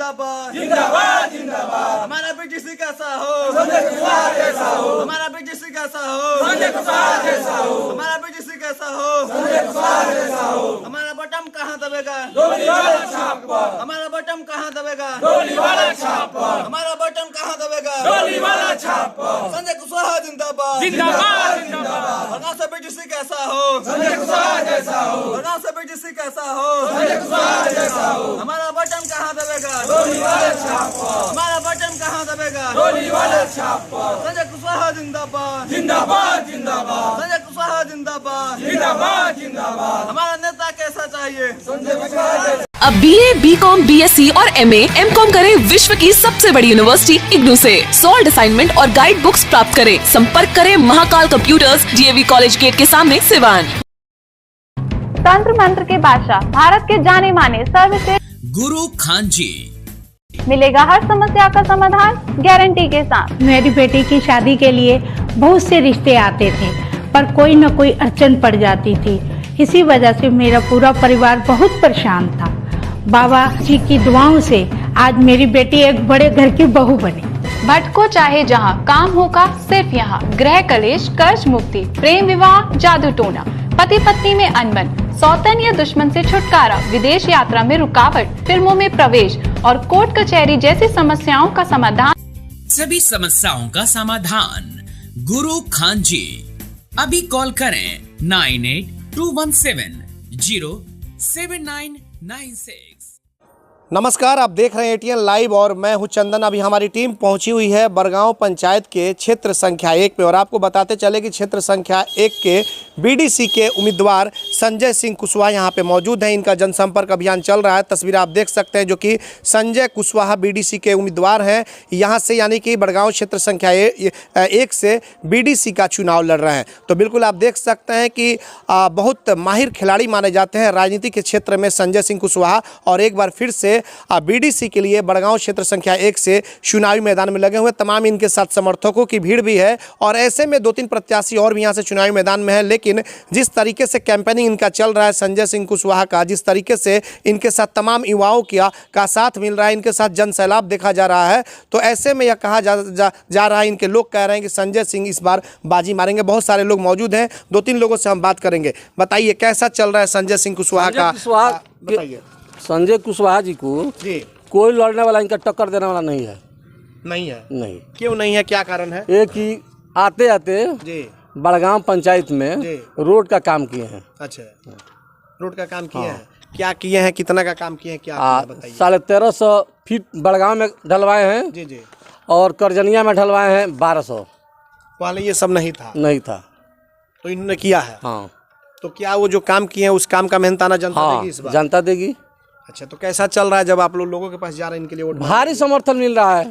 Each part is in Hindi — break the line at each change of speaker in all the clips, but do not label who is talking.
जिंदाबाद
जिंदाबाद जिंदाबाद।
हमारा बीटीसी कैसा हो,
संजय कुशवाहा जैसा हो,
हमारा बीटीसी कैसा हो,
संजय कुशवाहा जैसा हो,
हमारा बीटीसी कैसा हो,
संजय कुशवाहा जैसा हो।
हमारा बटन कहाँ दबेगा,
डोली वाला छाप पर,
हमारा बटन कहाँ दबेगा,
डोली वाला छाप पर,
हमारा बटन कहाँ दबेगा,
डोली वाला छाप पर।
संजय कुशवाहा जिंदाबाद
जिंदाबाद जिंदाबाद।
भरगांव से बीटीसी कैसा हो,
संजय कुशवाहा जैसा हो,
भरगांव से बीटीसी कैसा हो,
संजय कुशवाहा जैसा हो,
हमारा बटन कहाँ दबेगा,
डोली वाला छाप पर,
हमारा बटन कहाँ दबेगा,
डोली वाला छाप पर।
संजय कुशवाहा जिंदाबाद
जिंदाबाद जिंदाबाद,
संजय कुशवाहा जिंदाबाद
जिंदाबाद जिंदाबाद।
हमारा नेता कैसा चाहिए,
संजय कुशवाहा जैसा।
अब BA, BCom, BSc और MA, MCom करें विश्व की सबसे बड़ी यूनिवर्सिटी इग्नू से। सॉल्ड असाइनमेंट और गाइड बुक्स प्राप्त करें। संपर्क करें Mahakal computers, DAV college gate के सामने, सिवान।
तंत्र मंत्र के बादशाह, भारत के जाने माने सर्वश्रेष्ठ
गुरु खान जी
मिलेगा हर समस्या का समाधान गारंटी के साथ।
मेरी बेटी की शादी के लिए बहुत से रिश्ते आते थे, पर कोई न कोई अड़चन पड़ जाती थी। इसी वजह से मेरा पूरा परिवार बहुत परेशान था। बाबा जी की दुआओं से आज मेरी बेटी एक बड़े घर की बहू बनी।
भटको चाहे जहां, काम होगा सिर्फ यहाँ। गृह कलेश, कर्ज मुक्ति, प्रेम विवाह, जादू टोना, पति पत्नी में अनबन, सौतन या दुश्मन से छुटकारा, विदेश यात्रा में रुकावट, फिल्मों में प्रवेश और कोर्ट कचहरी जैसी समस्याओं का समाधान।
सभी समस्याओं का समाधान गुरु खान जी। अभी कॉल करें 9821707996।
नमस्कार, आप देख रहे हैं ATN लाइव और मैं हूं चंदन। अभी हमारी टीम पहुंची हुई है बरगांव पंचायत के क्षेत्र संख्या 1 पे और आपको बताते चले कि क्षेत्र संख्या 1 के BDC के उम्मीदवार संजय सिंह कुशवाहा यहां पे मौजूद हैं। इनका जनसंपर्क अभियान चल रहा है। तस्वीर आप देख सकते हैं जो कि संजय कुशवाहा BDC के उम्मीदवार हैं। यहाँ से यानी कि बरगांव क्षेत्र संख्या 1 से BDC का चुनाव लड़ रहे हैं। तो बिल्कुल आप देख सकते हैं कि बहुत माहिर खिलाड़ी माने जाते हैं राजनीति के क्षेत्र में संजय सिंह कुशवाहा, और एक बार फिर से BDC के लिए बड़गांव क्षेत्र संख्या 1 से चुनावी मैदान में लगे हुए। तमाम इनके साथ समर्थकों की भीड़ भी है और ऐसे में 2-3 प्रत्याशी और भी यहाँ से चुनावी मैदान में है। लेकिन जिस तरीके से कैंपेनिंग इनका चल रहा है संजय सिंह कुशवाहा का, जिस तरीके से इनके साथ तमाम युवाओं का साथ मिल रहा है, इनके साथ जन सैलाब देखा जा रहा है, तो ऐसे में यह कहा जा रहा है, इनके लोग कह रहे हैं कि संजय सिंह इस बार बाजी मारेंगे। बहुत सारे लोग मौजूद हैं, 2-3 लोगों से हम बात करेंगे। बताइए कैसा चल रहा है संजय सिंह कुशवाहा का? बताइए।
संजय कुशवाहा जी को
जी
कोई लड़ने वाला, इनका टक्कर देने वाला नहीं है।
नहीं है?
नहीं।
क्यों नहीं है, क्या कारण है?
एक ही आते आते
जी
बड़गांव पंचायत में रोड का काम किए हैं।
अच्छा, रोड का काम किए हैं। क्या किए हैं, कितना का काम किए हैं, क्या बताइए?
1350 फीट बड़गांव में ढलवाए हैं
जी जी,
और करजनिया में ढलवाए हैं 1200।
पहले ये सब नहीं था?
नहीं था,
तो इन्होंने किया है।
हाँ।
तो क्या वो जो काम किए हैं उस काम का मेहनताना जनता देगी इस बार?
जनता देगी।
अच्छा, तो कैसा चल रहा है जब आप लोगों के पास जा रहे हैं इनके लिए वोट?
भारी समर्थन मिल रहा है।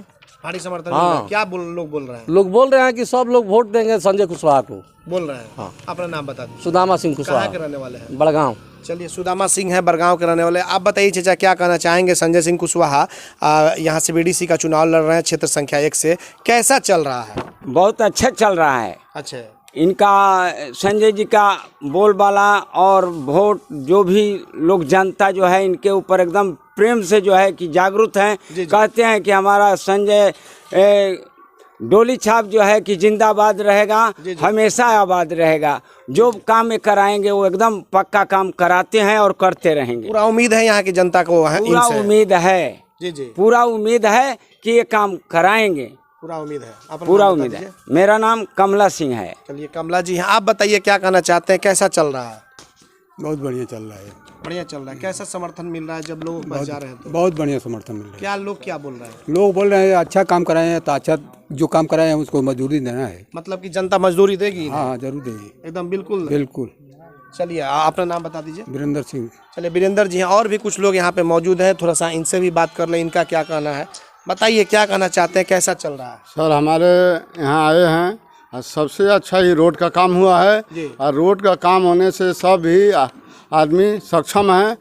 भारी समर्थन मिल रहा है। क्या लोग बोल रहे हैं?
लोग बोल रहे हैं कि सब लोग वोट देंगे संजय कुशवाहा को।
बोल रहे हैं?
हाँ।
अपना नाम बता दीजिए।
सुदामा सिंह कुशवाहा।
कहाँ के रहने वाले हैं?
बड़गांव।
चलिए, सुदामा सिंह है, बरगांव के रहने वाले। आप बताइए चाचा, क्या कहना चाहेंगे? संजय सिंह कुशवाहा यहाँ से BDC का चुनाव लड़ रहे हैं क्षेत्र संख्या 1 से, कैसा चल रहा है?
बहुत अच्छा चल रहा है।
अच्छा,
इनका संजय जी का बोलबाला और वोट जो भी लोग जनता जो है इनके ऊपर एकदम प्रेम से जो है कि जागरूक हैं। कहते हैं कि हमारा संजय डोली छाप जो है कि जिंदाबाद रहेगा, हमेशा आबाद रहेगा। जो काम में कराएंगे वो एकदम पक्का काम कराते हैं और करते रहेंगे।
पूरा उम्मीद है यहाँ की जनता को?
पूरा उम्मीद है
जी जी,
पूरा उम्मीद है कि ये काम कराएंगे।
पूरा उम्मीद है?
पूरा उम्मीद है। मेरा नाम कमला सिंह है।
चलिए कमला जी, आप बताइए क्या कहना चाहते हैं, कैसा चल रहा है?
बहुत बढ़िया चल रहा है।
बढ़िया चल रहा है। कैसा समर्थन मिल रहा है जब लोग बस जा रहे हैं तो?
बहुत बढ़िया समर्थन मिल रहा है।
क्या लोग क्या बोल रहे हैं?
लोग बोल रहे हैं अच्छा काम कराए हैं तो अच्छा जो काम कराए हैं उसको मजदूरी देना है।
मतलब कि जनता मजदूरी देगी?
हाँ जरूर देगी,
एकदम बिल्कुल
बिल्कुल।
चलिए अपना नाम बता दीजिए।
वीरेंद्र सिंह।
चलिए वीरेंद्र जी हैं, और भी कुछ लोग यहाँ पे मौजूद हैं, थोड़ा सा इनसे भी बात कर लें, इनका क्या कहना है। बताइए क्या कहना चाहते हैं, कैसा चल रहा है?
सर हमारे यहाँ आए हैं और सबसे अच्छा ही रोड का काम हुआ है और रोड का काम होने से सभी आदमी सक्षम हैं।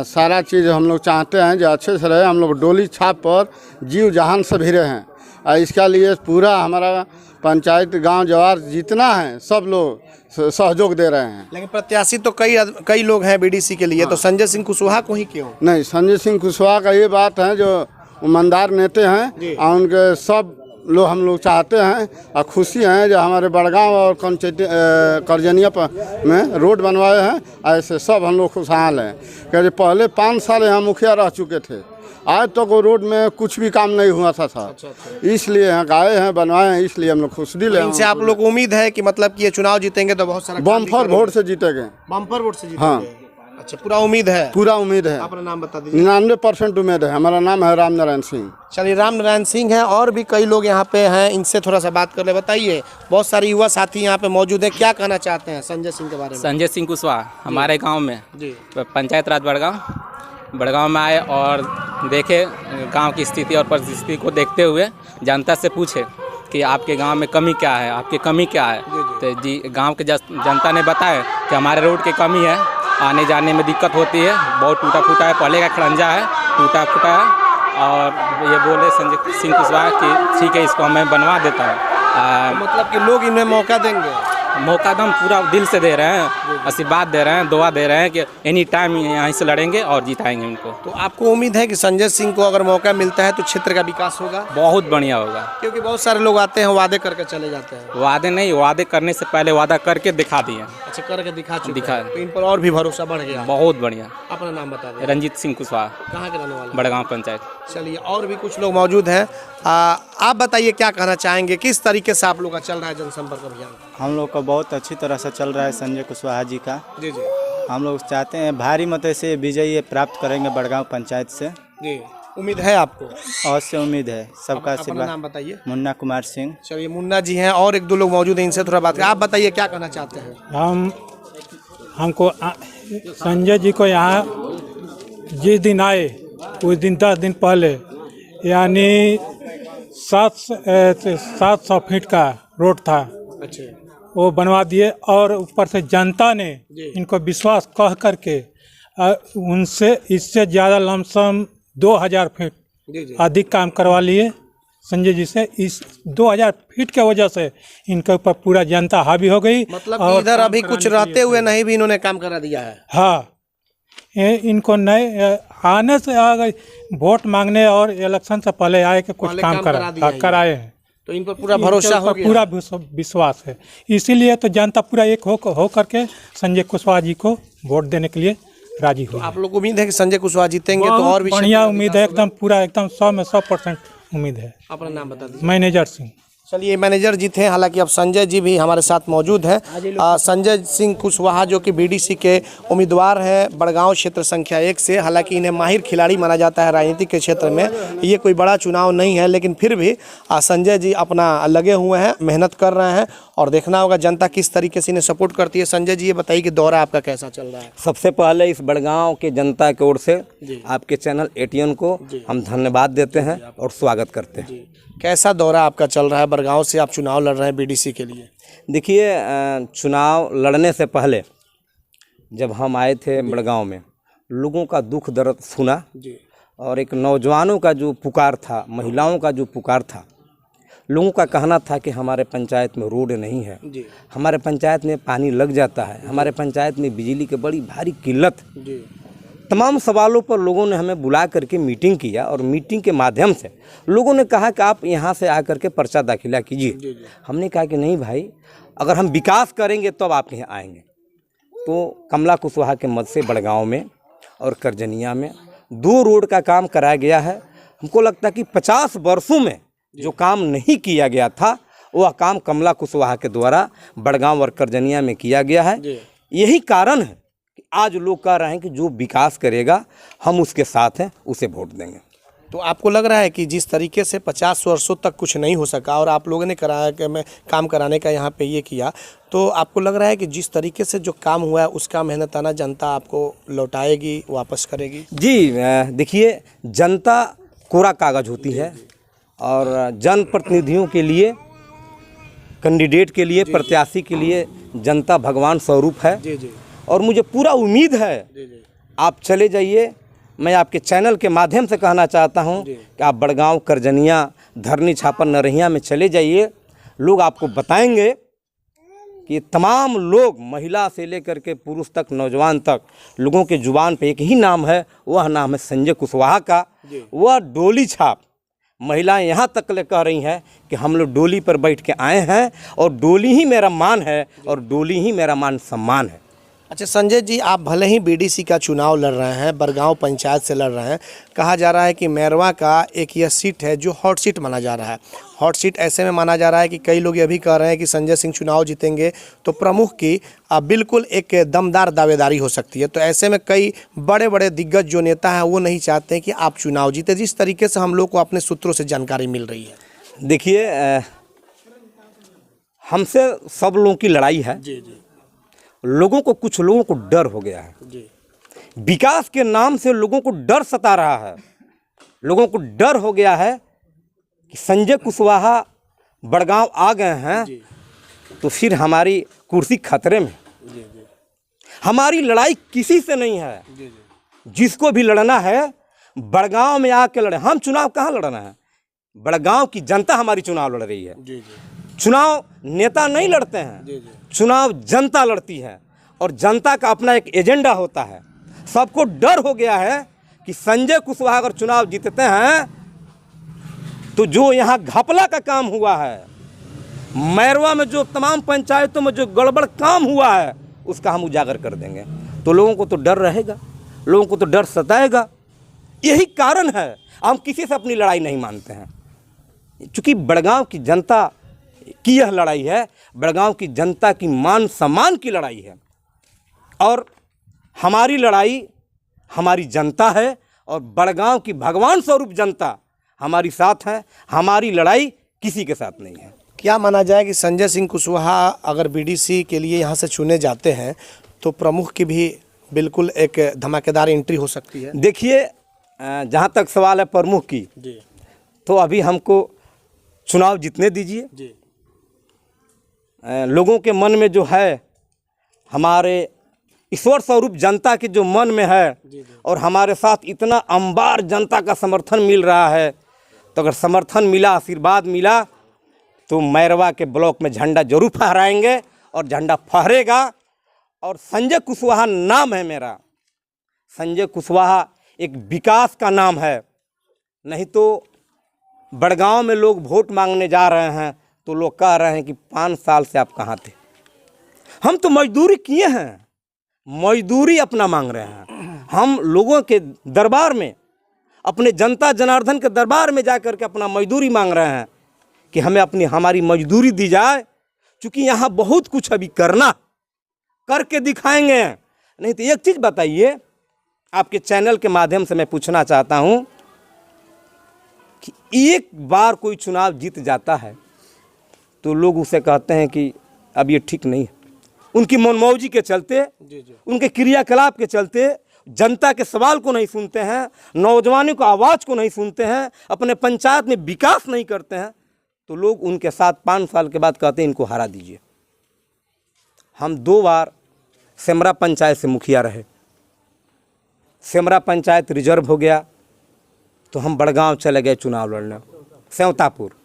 सारा चीज़ हम लोग चाहते हैं जो अच्छे से रहे। हम लोग डोली छाप पर जीव जहान से भी रहें। इसके लिए पूरा हमारा पंचायत गांव जवार जितना है सब लोग सहयोग दे रहे हैं।
लेकिन प्रत्याशी तो कई लोग हैं बीडीसी के लिए, तो संजय सिंह कुशवाहा को ही क्यों?
नहीं, संजय सिंह कुशवाहा का ये बात है जो ईमानदार नेता हैं और उनके सब लोग हम लोग चाहते हैं और खुशी हैं जो हमारे बड़गांव और करजनिया में रोड बनवाए हैं। ऐसे सब हम लोग खुशहाल हैं क्योंकि पहले 5 साल यहाँ मुखिया रह चुके थे, आज तक वो रोड में कुछ भी काम नहीं हुआ था। इसलिए यहाँ आए हैं, बनवाए हैं, इसलिए हम लोग खुश दिल हैं।
इनसे आप लोग को उम्मीद है कि मतलब कि ये चुनाव जीतेंगे तो बहुत सारा
बम्पर वोट से जीतेंगे।
बम्पर वोट से जीतेंगे?
हाँ।
अच्छा, पूरा उम्मीद है?
पूरा उम्मीद है।
अपना नाम बता दीजिए।
99% उम्मीद है। हमारा नाम है राम नारायण सिंह।
चलिए, राम नारायण सिंह हैं और भी कई लोग यहाँ पे हैं, इनसे थोड़ा सा बात कर ले। बताइए, बहुत सारे युवा साथी यहाँ पे मौजूद हैं, क्या कहना चाहते हैं संजय सिंह के बारे में?
संजय सिंह कुशवाहा हमारे गांव में पंचायत राज बड़गांव में आए और देखे गांव की स्थिति और परिस्थिति को देखते हुए जनता से पूछे कि आपके गांव में कमी क्या है, आपकी कमी क्या है। तो जी गांव के जनता ने बताया कि हमारे रोड की कमी है, आने जाने में दिक्कत होती है, बहुत टूटा फूटा है, पहले का खड़ंजा है, टूटा फूटा है। और ये बोले संजय सिंह कुशवाहा कि ठीक है, इसको मैं बनवा देता हूँ।
मतलब कि लोग इन्हें मौका देंगे?
मौका एकदम पूरा दिल से दे रहे हैं, आशीर्वाद दे रहे हैं, दुआ दे रहे हैं कि एनी टाइम यहीं से लड़ेंगे और जिताएंगे उनको।
तो आपको उम्मीद है कि संजय सिंह को अगर मौका मिलता है तो क्षेत्र का विकास होगा?
बहुत बढ़िया होगा,
क्योंकि बहुत सारे लोग आते हैं वादे करके चले जाते हैं।
वादे नहीं, वादे करने से पहले वादा करके दिखा दिए।
अच्छा, करके दिखा तो इन पर और भी भरोसा बढ़ गया।
बहुत बढ़िया।
अपना नाम बता दें।
रंजीत सिंह कुशवाहा।
कहाँ के रहने वाले?
बड़गांव पंचायत।
चलिए, और भी कुछ लोग मौजूद हैं। आप बताइए, क्या कहना चाहेंगे, किस तरीके से आप लोग का चल रहा है जनसंपर्क अभियान?
हम लोग का बहुत अच्छी तरह से चल रहा है संजय कुशवाहा जी का।
जी।
हम लोग चाहते हैं भारी मत से विजय प्राप्त करेंगे बड़गांव पंचायत से।
जी, उम्मीद है आपको?
अवश्य उम्मीद है, सबका
आशीर्वाद। नाम बताइए।
मुन्ना कुमार सिंह।
चलिए, मुन्ना जी हैं और 1-2 लोग मौजूद हैं, इनसे थोड़ा बात करें। आप बताइए, क्या कहना चाहते हैं?
हमको संजय जी को यहाँ जिस दिन आए उस दिन 10 दिन पहले यानी 700 फीट का रोड था।
अच्छा।
वो बनवा दिए और ऊपर से जनता ने इनको विश्वास कह करके उनसे इससे ज़्यादा लमसम 2000 फीट अधिक काम करवा लिए संजय जी से। इस 2000 फीट के वजह से इनके ऊपर पूरा जनता हावी हो गई।
मतलब और इधर अभी कुछ रहते हुए नहीं भी इन्होंने काम करा दिया है।
हाँ, इनको नहीं आने से अगर वोट मांगने और इलेक्शन से पहले आए के कुछ काम कराए हैं,
तो इन पर पूरा भरोसा हो गया,
पूरा विश्वास है। इसीलिए तो जनता पूरा एक हो करके संजय कुशवाहा जी को वोट देने के लिए राजी हुई।
आप लोग को उम्मीद है कि संजय कुशवाहा जीतेंगे? तो और भी
बढ़िया उम्मीद है, एकदम पूरा एकदम 100 में 100% उम्मीद है।
अपना नाम बता दीजिए।
मैनेजर सिंह।
चलिए, मैनेजर जी थे, हालांकि अब संजय जी भी हमारे साथ मौजूद हैं। संजय सिंह कुशवाहा जो कि बीडीसी के उम्मीदवार हैं बड़गांव क्षेत्र संख्या 1 से। हालांकि इन्हें माहिर खिलाड़ी माना जाता है राजनीति के क्षेत्र में, ये कोई बड़ा चुनाव नहीं है, लेकिन फिर भी संजय जी अपना लगे हुए हैं, मेहनत कर रहे हैं और देखना होगा जनता किस तरीके से इन्हें सपोर्ट करती है। संजय जी, ये बताइए कि दौरा आपका कैसा चल रहा है?
सबसे पहले इस बड़गांव के जनता की ओर से आपके चैनल एटीएन को हम धन्यवाद देते हैं और स्वागत करते हैं।
कैसा दौरा आपका चल रहा है? बड़गांव से आप चुनाव लड़ रहे हैं बीडीसी के लिए।
देखिए, चुनाव लड़ने से पहले जब हम आए थे बड़गांव में, लोगों का दुख दर्द सुना और एक नौजवानों का जो पुकार था, महिलाओं का जो पुकार था, लोगों का कहना था कि हमारे पंचायत में रोड नहीं है, हमारे पंचायत में पानी लग जाता है, हमारे पंचायत में बिजली की बड़ी भारी किल्लत। तमाम सवालों पर लोगों ने हमें बुला करके मीटिंग किया और मीटिंग के माध्यम से लोगों ने कहा कि आप यहाँ से आकर के पर्चा दाखिला कीजिए। हमने कहा कि नहीं भाई, अगर हम विकास करेंगे तब आप यहाँ आएंगे। तो कमला कुशवाहा के मद से बड़गांव में और करजनिया में 2 रोड का काम कराया गया है। हमको लगता है कि 50 वर्षों में जो काम नहीं किया गया था वह काम कमला कुशवाहा के द्वारा बड़गांव और करजनिया में किया गया है। यही कारण है कि आज लोग कह रहे हैं कि जो विकास करेगा हम उसके साथ हैं, उसे वोट देंगे।
तो आपको लग रहा है कि जिस तरीके से 50 वर्षों तक कुछ नहीं हो सका और आप लोगों ने कराया कि मैं काम कराने का यहाँ पे ये किया, तो आपको लग रहा है कि जिस तरीके से जो काम हुआ है उसका मेहनताना जनता आपको लौटाएगी, वापस करेगी?
जी, देखिए, जनता कोरा कागज होती है और जनप्रतिनिधियों के लिए, कैंडिडेट के लिए, प्रत्याशी के लिए जनता भगवान स्वरूप है। और मुझे पूरा उम्मीद है, आप चले जाइए। मैं आपके चैनल के माध्यम से कहना चाहता हूं कि आप बड़गांव, करजनिया, धरनी, छापर, नरहिया में चले जाइए। लोग आपको बताएंगे कि तमाम लोग, महिला से लेकर के पुरुष तक, नौजवान तक, लोगों के जुबान पे एक ही नाम है, वह नाम है संजय कुशवाहा का। वह डोली छाप, महिलाएं यहाँ तक ले कह रही हैं कि हम लोग डोली पर बैठ के आए हैं और डोली ही मेरा मान है और डोली ही मेरा मान सम्मान है।
अच्छा संजय जी, आप भले ही बीडीसी का चुनाव लड़ रहे हैं, बरगांव पंचायत से लड़ रहे हैं, कहा जा रहा है कि मैरवा का एक यह सीट है जो हॉट सीट माना जा रहा है। हॉट सीट ऐसे में माना जा रहा है कि कई लोग ये भी कह रहे हैं कि संजय सिंह चुनाव जीतेंगे तो प्रमुख की बिल्कुल एक दमदार दावेदारी हो सकती है। तो ऐसे में कई बड़े बड़े दिग्गज जो नेता हैं वो नहीं चाहते कि आप चुनाव जीते, जिस तरीके से हम लोग को अपने सूत्रों से जानकारी मिल रही है।
देखिए, हमसे सब लोगों की लड़ाई है। लोगों को, कुछ लोगों को डर हो गया है। विकास के नाम से लोगों को डर सता रहा है। लोगों को डर हो गया है कि संजय कुशवाहा बड़गांव आ गए हैं तो फिर हमारी कुर्सी खतरे में। हमारी लड़ाई किसी से नहीं है। जिसको भी लड़ना है बड़गांव में आके लड़े। हम चुनाव कहाँ लड़ना है? बड़गांव की जनता हमारी चुनाव लड़ रही है। चुनाव नेता नहीं लड़ते हैं, चुनाव जनता लड़ती है और जनता का अपना एक एजेंडा होता है। सबको डर हो गया है कि संजय कुशवाहा अगर चुनाव जीतते हैं तो जो यहाँ घपला का काम हुआ है, मैरवा में जो तमाम पंचायतों में जो गड़बड़ काम हुआ है, उसका हम उजागर कर देंगे। तो लोगों को तो डर रहेगा, लोगों को तो डर सताएगा। यही कारण है हम किसी से अपनी लड़ाई नहीं मानते हैं। चूँकि बड़गांव की जनता की यह लड़ाई है, बड़गांव की जनता की मान सम्मान की लड़ाई है और हमारी लड़ाई हमारी जनता है और बड़गांव की भगवान स्वरूप जनता हमारी साथ है। हमारी लड़ाई किसी के साथ नहीं है।
क्या माना जाए कि संजय सिंह कुशवाहा अगर बीडीसी के लिए यहाँ से चुने जाते हैं तो प्रमुख की भी बिल्कुल एक धमाकेदार एंट्री हो सकती है?
देखिए, जहाँ तक सवाल है प्रमुख की, तो अभी हमको चुनाव जीतने दीजिए। लोगों के मन में जो है, हमारे ईश्वर स्वरूप जनता के जो मन में है और हमारे साथ इतना अंबार जनता का समर्थन मिल रहा है, तो अगर समर्थन मिला, आशीर्वाद मिला, तो मैरवा के ब्लॉक में झंडा जरूर फहराएंगे और झंडा फहरेगा। और संजय कुशवाहा नाम है मेरा। संजय कुशवाहा एक विकास का नाम है। नहीं तो बड़गांव में लोग वोट मांगने जा रहे हैं तो लोग कह रहे हैं कि 5 साल से आप कहाँ थे। हम तो मजदूरी किए हैं, मजदूरी अपना मांग रहे हैं। हम लोगों के दरबार में, अपने जनता जनार्दन के दरबार में जाकर के अपना मजदूरी मांग रहे हैं कि हमें हमारी मजदूरी दी जाए। क्योंकि यहाँ बहुत कुछ अभी करना, करके दिखाएंगे। नहीं तो एक चीज़ बताइए, आपके चैनल के माध्यम से मैं पूछना चाहता हूँ कि एक बार कोई चुनाव जीत जाता है तो लोग उसे कहते हैं कि अब ये ठीक नहीं है। उनकी मनमौजी के चलते, उनके क्रियाकलाप के चलते जनता के सवाल को नहीं सुनते हैं, नौजवानों को आवाज़ को नहीं सुनते हैं, अपने पंचायत में विकास नहीं करते हैं, तो लोग उनके साथ 5 साल के बाद कहते हैं इनको हरा दीजिए। हम 2 बार सेमरा पंचायत से मुखिया रहे। सेमरा पंचायत रिजर्व हो गया तो हम बड़गांव चले गए चुनाव लड़ने, सेवतापुर।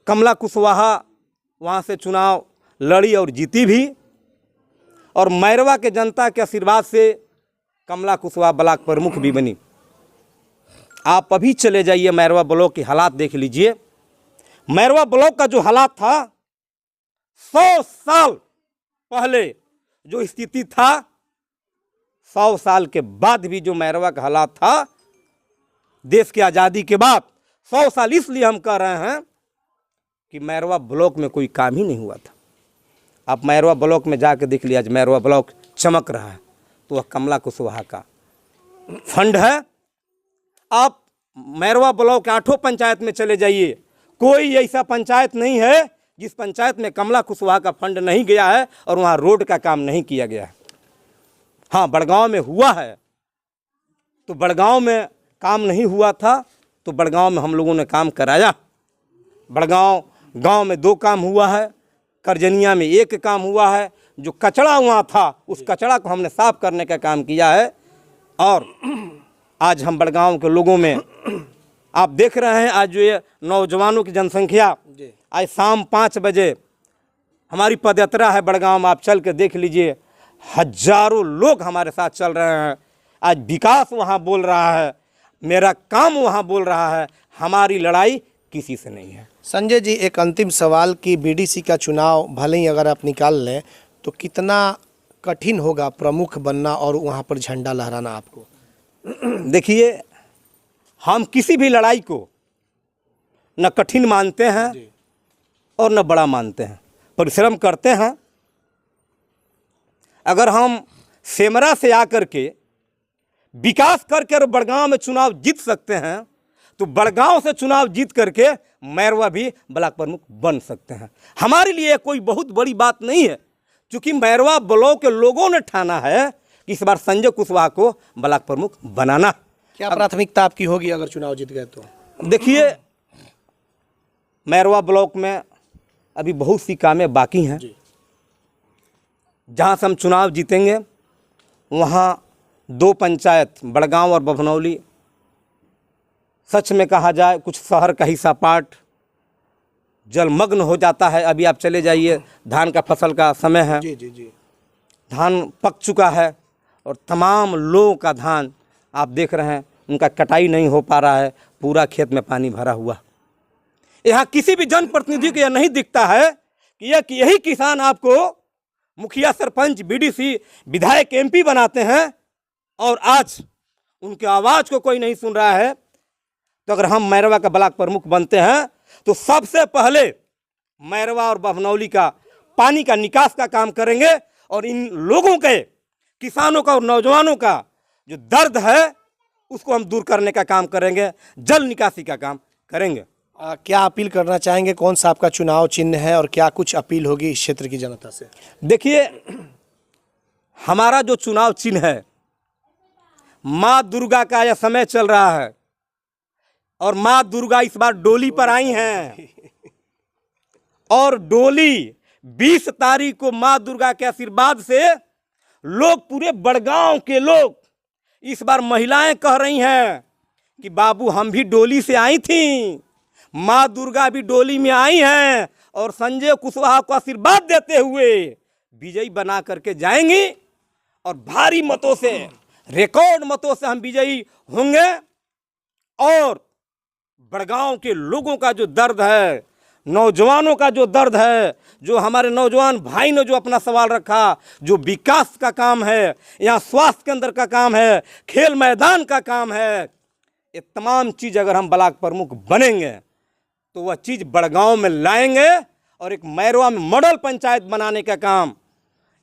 कमला कुशवाहा वहाँ से चुनाव लड़ी और जीती भी, और मैरवा के जनता के आशीर्वाद से कमला कुशवाहा ब्लॉक प्रमुख भी बनी। आप अभी चले जाइए मैरवा ब्लॉक के हालात देख लीजिए। मैरवा ब्लॉक का जो हालात था, 100 साल पहले जो स्थिति था, 100 साल के बाद भी जो मैरवा का हालात था, देश की आज़ादी के बाद 100 साल इसलिए हम कह रहे हैं कि मैरवा ब्लॉक में कोई काम ही नहीं हुआ था। आप मैरवा ब्लॉक में जाकर देख लिया, आज मैरवा ब्लॉक चमक रहा है, तो वह कमला कुशवाहा का फंड है। आप मैरवा ब्लॉक के 8 पंचायत में चले जाइए, कोई ऐसा पंचायत नहीं है जिस पंचायत में कमला कुशवाहा का फंड नहीं गया है और वहाँ रोड का काम नहीं किया गया है। हाँ, बड़गांव में हुआ है, तो बड़गांव में काम नहीं हुआ था तो बड़गांव में हम लोगों ने काम कराया। बड़गांव गांव में 2 काम हुआ है, करजनिया में 1 काम हुआ है। जो कचरा वहाँ था, उस कचरा को हमने साफ करने का काम किया है। और आज हम बड़गांव के लोगों में आप देख रहे हैं, आज जो ये नौजवानों की जनसंख्या आज शाम 5 बजे हमारी पदयात्रा है बड़गांव में, आप चल के देख लीजिए, हजारों लोग हमारे साथ चल रहे हैं। आज विकास वहाँ बोल रहा है, मेरा काम वहाँ बोल रहा है, हमारी लड़ाई किसी से नहीं है।
संजय जी, एक अंतिम सवाल कि बीडीसी का चुनाव भले ही अगर आप निकाल लें तो कितना कठिन होगा प्रमुख बनना और वहाँ पर झंडा लहराना आपको?
देखिए, हम किसी भी लड़ाई को न कठिन मानते हैं और न बड़ा मानते हैं, परिश्रम करते हैं। अगर हम सेमरा से आकर के विकास करके बड़गांव में चुनाव जीत सकते हैं तो बड़गांव से चुनाव जीत करके मैरवा भी ब्लॉक प्रमुख बन सकते हैं। हमारे लिए कोई बहुत बड़ी बात नहीं है, क्योंकि मैरवा ब्लॉक के लोगों ने ठाना है कि इस बार संजय कुशवाहा को ब्लॉक प्रमुख बनाना।
क्या प्राथमिकता आपकी होगी अगर चुनाव जीत गए तो?
देखिए, मैरवा ब्लॉक में अभी बहुत सी कामें बाकी हैं। जहाँ से हम चुनाव जीतेंगे वहाँ 2 पंचायत बड़गांव और बभनौली, सच में कहा जाए कुछ शहर का हिस्सा पाट जलमग्न हो जाता है। अभी आप चले जाइए, धान का फसल का समय है, धान पक चुका है और तमाम लोगों का धान आप देख रहे हैं, उनका कटाई नहीं हो पा रहा है, पूरा खेत में पानी भरा हुआ। यहाँ किसी भी जनप्रतिनिधि को यह नहीं दिखता है कि यही किसान आपको मुखिया, सरपंच, बीडीसी, विधायक, एमपी बनाते हैं और आज उनके आवाज़ को कोई नहीं सुन रहा है। तो अगर हम मैरवा का ब्लॉक प्रमुख बनते हैं तो सबसे पहले मैरवा और बभनौली का पानी का निकास का काम करेंगे और इन लोगों के, किसानों का और नौजवानों का जो दर्द है उसको हम दूर करने का काम करेंगे, जल निकासी का काम करेंगे।
क्या अपील करना चाहेंगे? कौन सा आपका चुनाव चिन्ह है और क्या कुछ अपील होगी इस क्षेत्र की जनता से?
देखिए, हमारा जो चुनाव चिन्ह है, माँ दुर्गा का यह समय चल रहा है और माँ दुर्गा इस बार डोली पर आई हैं और डोली 20 तारीख को माँ दुर्गा के आशीर्वाद से लोग, पूरे बड़गांव के लोग, इस बार महिलाएं कह रही हैं कि बाबू हम भी डोली से आई थी, माँ दुर्गा भी डोली में आई हैं और संजय कुशवाहा को आशीर्वाद देते हुए विजयी बना करके जाएंगी और भारी मतों से, रिकॉर्ड मतों से हम विजयी होंगे। और बड़गांव के लोगों का जो दर्द है, नौजवानों का जो दर्द है, जो हमारे नौजवान भाई ने जो अपना सवाल रखा, जो विकास का काम है, यहाँ स्वास्थ्य केंद्र का काम है, खेल मैदान का काम है, ये तमाम चीज़ अगर हम ब्लॉक प्रमुख बनेंगे तो वह चीज़ बड़गांव में लाएंगे और एक मैरवा में मॉडल पंचायत बनाने का काम,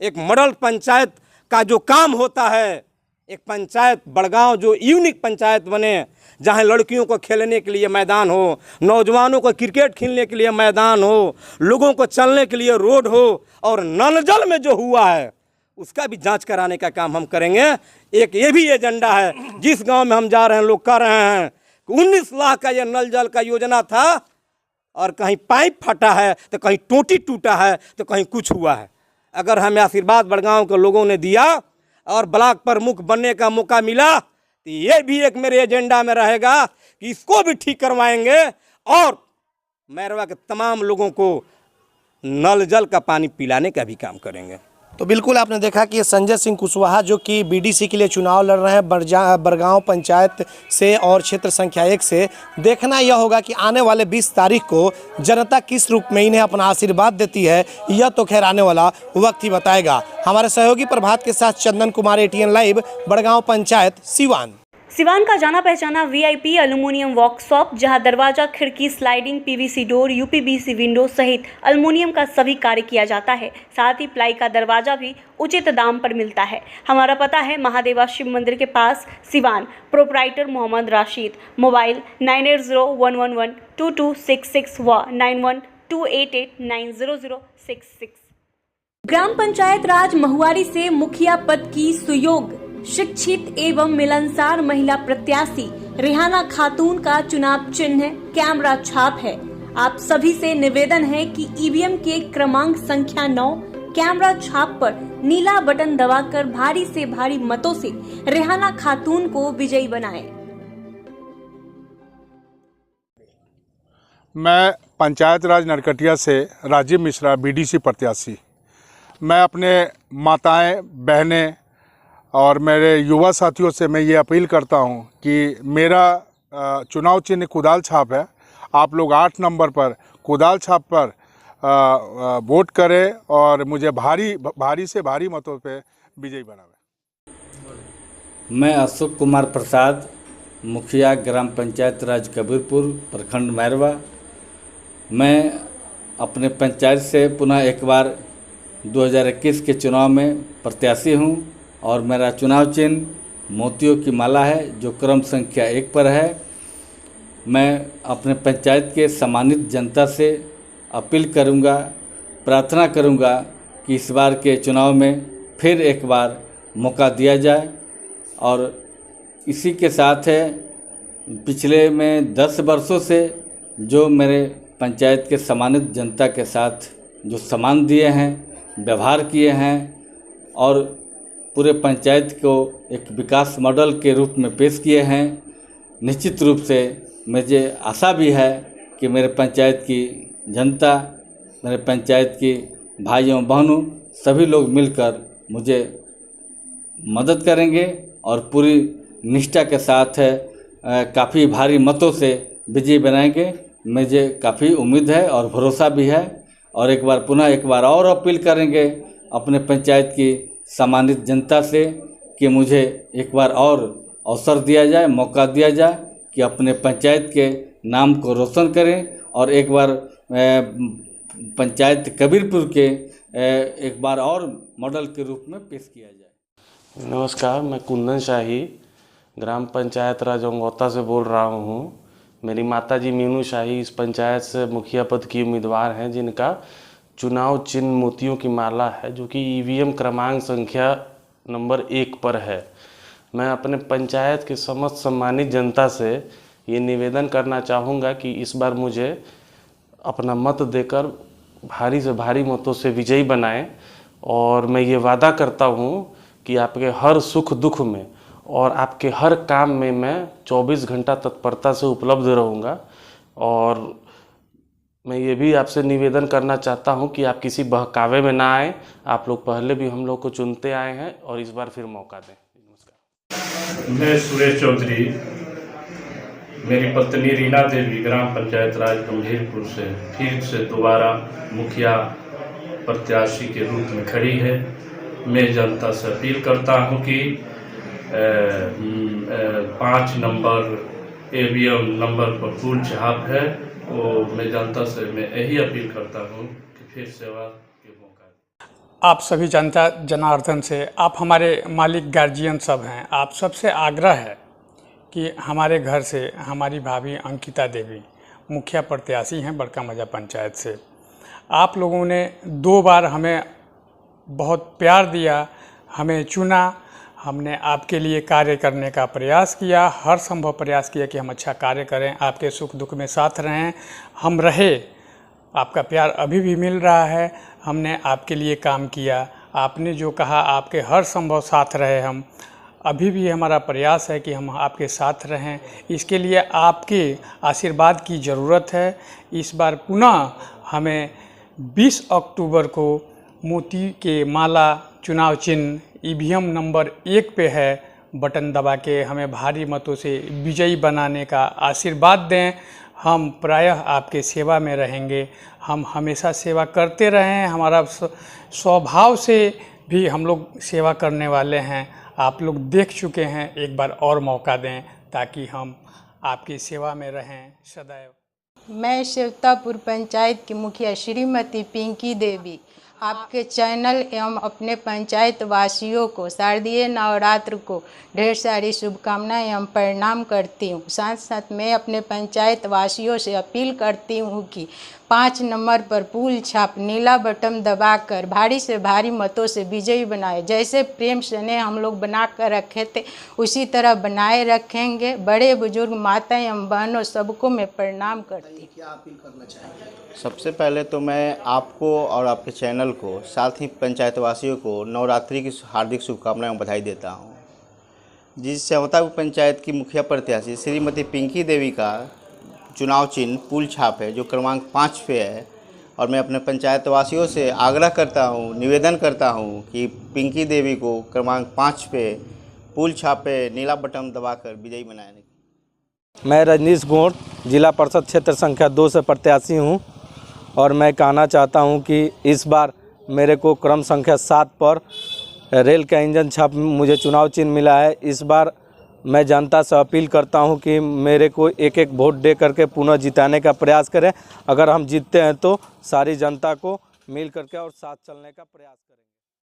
एक मॉडल पंचायत का जो काम होता है, एक पंचायत बड़गांव जो यूनिक पंचायत बने, जहाँ लड़कियों को खेलने के लिए मैदान हो, नौजवानों को क्रिकेट खेलने के लिए मैदान हो, लोगों को चलने के लिए रोड हो और नल जल में जो हुआ है उसका भी जांच कराने का काम हम करेंगे। एक ये भी एजेंडा है, जिस गांव में हम जा रहे हैं लोग कह रहे हैं कि 19 लाख का यह नल जल का योजना था और कहीं पाइप फटा है तो कहीं टोटी टूटा है तो कहीं कुछ हुआ है। अगर हमें आशीर्वाद बड़गांव के लोगों ने दिया और ब्लॉक प्रमुख बनने का मौका मिला तो ये भी एक मेरे एजेंडा में रहेगा कि इसको भी ठीक करवाएंगे और मैरवा के तमाम लोगों को नल जल का पानी पिलाने का भी काम करेंगे।
तो बिल्कुल आपने देखा कि संजय सिंह कुशवाहा जो कि बीडीसी के लिए चुनाव लड़ रहे हैं बड़गांव पंचायत से और क्षेत्र संख्या 1 से। देखना यह होगा कि आने वाले 20 तारीख को जनता किस रूप में इन्हें अपना आशीर्वाद देती है, यह तो खैर आने वाला वक्त ही बताएगा। हमारे सहयोगी प्रभात के साथ चंदन कुमार, ATN लाइव, बड़गांव पंचायत, सिवान।
सिवान का जाना पहचाना VIP एल्युमिनियम वर्कशॉप, जहां दरवाजा, खिड़की, sliding, PVC door, UPVC window सहित एल्युमिनियम का सभी कार्य किया जाता है। साथ ही प्लाई का दरवाजा भी उचित दाम पर मिलता है। हमारा पता है महादेवा शिव मंदिर के पास, सिवान। प्रोप्राइटर मोहम्मद राशिद। मोबाइल 9801112266 व 9128890066। ग्राम पंचायत राज महुआरी से मुखिया पद की सुयोग शिक्षित एवं मिलनसार महिला प्रत्याशी रेहाना खातून का चुनाव चिन्ह कैमरा छाप है। आप सभी से निवेदन है कि EVM के क्रमांक संख्या 9 कैमरा छाप पर नीला बटन दबाकर भारी से भारी मतों से रेहाना खातून को विजयी बनाएं।
मैं
पंचायत राज नरकटिया से राजीव मिश्रा बीडीसी प्रत्याशी। मैं अपने माताएं, बहनें और मेरे युवा साथियों से मैं ये अपील करता हूं कि मेरा चुनाव चिन्ह कुदाल छाप है। आप लोग 8 नंबर पर कुदाल छाप पर वोट करें और मुझे भारी से भारी मतों पे विजयी बनावे।
मैं अशोक कुमार प्रसाद, मुखिया ग्राम पंचायत राज कबीरपुर, प्रखंड मैरवा। मैं अपने पंचायत से पुनः एक बार 2021 के चुनाव में प्रत्याशी हूं और मेरा चुनाव चिन्ह मोतियों की माला है, जो क्रम संख्या 1 पर है। मैं अपने पंचायत के सम्मानित जनता से अपील करूंगा, प्रार्थना करूंगा कि इस बार के चुनाव में फिर एक बार मौका दिया जाए। और इसी के साथ है, पिछले में 10 वर्षों से जो मेरे पंचायत के सम्मानित जनता के साथ जो सम्मान दिए हैं, व्यवहार किए हैं और पूरे पंचायत को एक विकास मॉडल के रूप में पेश किए हैं, निश्चित रूप से मुझे आशा भी है कि मेरे पंचायत की जनता, मेरे पंचायत की भाइयों बहनों सभी लोग मिलकर मुझे मदद करेंगे और पूरी निष्ठा के साथ काफ़ी भारी मतों से विजयी बनाएंगे। मुझे काफ़ी उम्मीद है और भरोसा भी है। और एक बार और अपील करेंगे अपने पंचायत की सम्मानित जनता से कि मुझे एक बार और अवसर दिया जाए, मौका दिया जाए कि अपने पंचायत के नाम को रोशन करें और एक बार पंचायत कबीरपुर के एक बार और मॉडल के रूप में पेश किया जाए।
नमस्कार, मैं कुंदन शाही ग्राम पंचायत राज अंगौता से बोल रहा हूँ। मेरी माताजी मीनू शाही इस पंचायत से मुखिया पद की उम्मीदवार हैं, जिनका चुनाव चिन्ह मोतियों की माला है, जो कि ईवीएम क्रमांक संख्या नंबर 1 पर है। मैं अपने पंचायत के समस्त सम्मानित जनता से ये निवेदन करना चाहूँगा कि इस बार मुझे अपना मत देकर भारी से भारी मतों से विजयी बनाएं। और मैं ये वादा करता हूँ कि आपके हर सुख दुख में और आपके हर काम में मैं 24 घंटा तत्परता से उपलब्ध रहूँगा। और मैं ये भी आपसे निवेदन करना चाहता हूँ कि आप किसी बहकावे में ना आएँ। आप लोग पहले भी हम लोग को चुनते आए हैं और इस बार फिर मौका दें। नमस्कार।
मैं सुरेश चौधरी, मेरी पत्नी रीना देवी ग्राम पंचायत राज गंभीरपुर से फिर से दोबारा मुखिया प्रत्याशी के रूप में खड़ी है। मैं जनता से अपील करता हूं कि 5 नंबर ईवीएम नंबर पर फूल छाप है, वो मैं जनता से मैं यही अपील करता हूं कि फिर सेवा के मौका।
आप सभी जनता जनार्दन से, आप हमारे मालिक गार्जियन सब हैं, आप सबसे आग्रह है कि हमारे घर से हमारी भाभी अंकिता देवी मुखिया प्रत्याशी हैं बड़का मजा पंचायत से। आप लोगों ने 2 बार हमें बहुत प्यार दिया, हमें चुना, हमने आपके लिए कार्य करने का प्रयास किया, हर संभव प्रयास किया कि हम अच्छा कार्य करें, आपके सुख दुख में साथ रहें। हम रहे, आपका प्यार अभी भी मिल रहा है। हमने आपके लिए काम किया, आपने जो कहा आपके हर संभव साथ रहे। हम अभी भी हमारा प्रयास है कि हम आपके साथ रहें। इसके लिए आपके आशीर्वाद की ज़रूरत है। इस बार पुनः हमें 20 अक्टूबर को मोती के माला चुनाव चिन्ह ईवीएम नंबर 1 पे है, बटन दबा के हमें भारी मतों से विजयी बनाने का आशीर्वाद दें। हम प्रायः आपके सेवा में रहेंगे, हम हमेशा सेवा करते रहें। हमारा स्वभाव से भी हम लोग सेवा करने वाले हैं। आप लोग देख चुके हैं, एक बार और मौका दें ताकि हम आपकी सेवा में रहें सदैव।
मैं शेवतापुर पंचायत की मुखिया श्रीमती पिंकी देवी आपके चैनल एवं अपने पंचायत वासियों को शारदीय नवरात्र को ढेर सारी शुभकामनाएं एवं प्रणाम करती हूँ। साथ साथ मैं अपने पंचायत वासियों से अपील करती हूँ कि 5 नंबर पर फूल छाप नीला बटन दबाकर भारी से भारी मतों से विजयी बनाए। जैसे प्रेम स्नेह हम लोग बना कर रखे थे उसी तरह बनाए रखेंगे। बड़े बुजुर्ग माता एवं बहनों सबको मैं प्रणाम करती हूँ।
क्या अपील करना चाहेंगे? सबसे पहले तो मैं आपको और आपके चैनल को, साथ ही पंचायतवासियों को नवरात्रि की हार्दिक शुभकामनाएं और बधाई देता हूं। जिस शेवतापुर पंचायत की मुखिया प्रत्याशी श्रीमती पिंकी देवी का चुनाव चिन्ह पुल छाप है जो क्रमांक 5 पे है। और मैं अपने पंचायत वासियों से आग्रह करता हूँ, निवेदन करता हूँ कि पिंकी देवी को क्रमांक 5 पे पुल छाप पे नीला बटन दबाकर विजयी बनाने।
मैं रजनीश गोंड जिला परिषद क्षेत्र संख्या 2 से प्रत्याशी हूं और मैं कहना चाहता हूं कि इस बार मेरे को क्रम संख्या 7 पर रेल का इंजन छाप मुझे चुनाव चिन्ह मिला है। इस बार मैं जनता से अपील करता हूं कि मेरे को एक एक वोट दे करके पुनः जिताने का प्रयास करें। अगर हम जीतते हैं तो सारी जनता को मिल करके और साथ चलने का प्रयास करें।